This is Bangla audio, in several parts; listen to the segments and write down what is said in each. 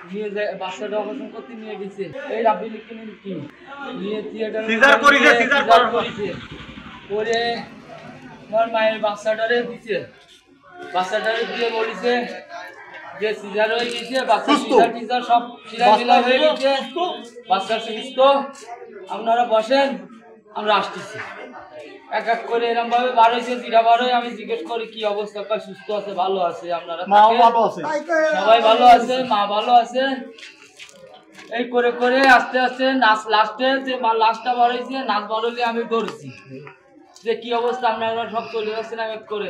নিয়ে বাচ্চাটা অপারেশন করতে নিয়ে গেছে এই রাব্বিল কি নিয়ে থিয়েটারে সিজার করেছে করে আমার মায়ের বাচ্চাটারে দিছে বাচ্চাটারে দিয়ে বলিছে যে সিজার হয়ে গেছে বাচ্চা সিজার সব সিলা হয়ে গেছে বাচ্চা সুস্থ আপনারা বসেন আমরা আসতেছি এক এক করে এরকম ভাবে বার হয়েছে জিরা বার হয়ে আমি জিজ্ঞেস করি কি অবস্থা কয় সুস্থ আছে ভালো আছে আপনারা সবাই ভালো আছে মা ভালো আছে এই করে করে আস্তে আস্তে নাচ লাস্টে যে লাস্টটা বার হয়েছে নাচ বার হলে আমি ধরছি যে কি অবস্থা আপনারা সব চলে যাচ্ছেন এক করে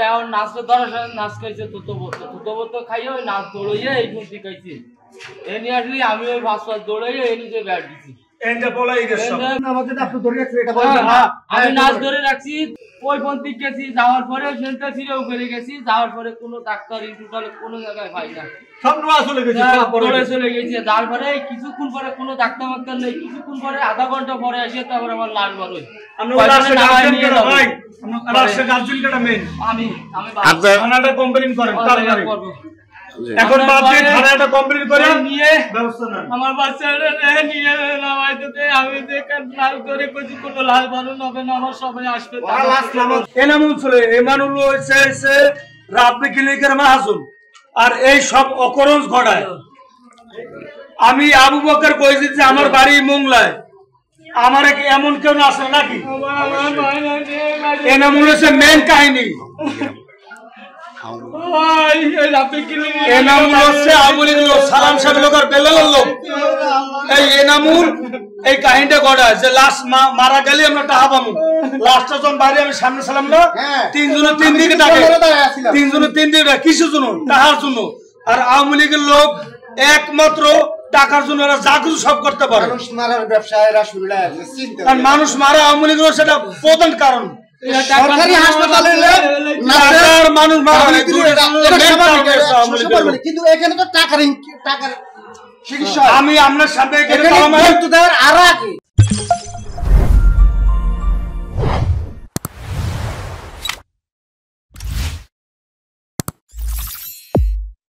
এখন নাচটা ধরার সাথে নাচ খাইছে তত খাইয়ে ওই নাচ দৌড়িয়ে এই ফুলটি খাইছি এ নিয়ে আসলে আমি ওই ভাস দৌড়াইয়ে এই নিজে ব্যাট দিছি আমি নাচ ধরে রাখছি ওই পন্থী গেছি যাওয়ার পরে সেন্টার ফিরেও করে গেছি যাওয়ার পরে কোনো ডাক্তার টোটাল কোনো জায়গায় পাই না সব চলে গেছে তারপরে কিছুক্ষণ পরে কোনো ডাক্তার মাক্তার নেই কিছুক্ষণ পরে আধা ঘন্টা পরে আসে তারপর আমার লাশ বার হয় আমি কমপ্লেন করেন এখন বাদ দিয়ে থানাটা কমপ্লিট করে নিয়ে ব্যবস্থা না আমার বাচ্চাটা নিয়ে নামাইতে আমি দেখে লাল করে কইছি কোনো লাল বারণ হবে না আমার সবাই আসবে এনামুল ছিল এমানুল হইছে রাব্বি ক্লিনিকের মাহাজুন আর এই সব অকরঞ্জ ঘটায় আমি আবু বকর কইছি যে আমার বাড়ি মোংলায় আমার কি এমন কেউ না আছে নাকি এনামুল হচ্ছে মেন কাহিনী এই কাহিনীটা ঘটায় যে লাশ মারা গেলে আমরা টাকা পাবো লাশটা যখন বাইরে আমি সামনে ছিলাম না তিনজনে তিন দিকে ডাকে তিনজনে তিন দিকে ডাকে কিসের জন্য টাকার জন্য আর আওয়ামী লীগের লোক একমাত্র টাকার জন্য এরা যা কিছু সব করতে পারে মানুষ মারা আওয়ামী লীগের সেটা প্রধান কারণ সরকারি হাসপাতালে মানুষ মারা কিন্তু এখানে তো টাকার চিকিৎসা আমি আপনার সাথে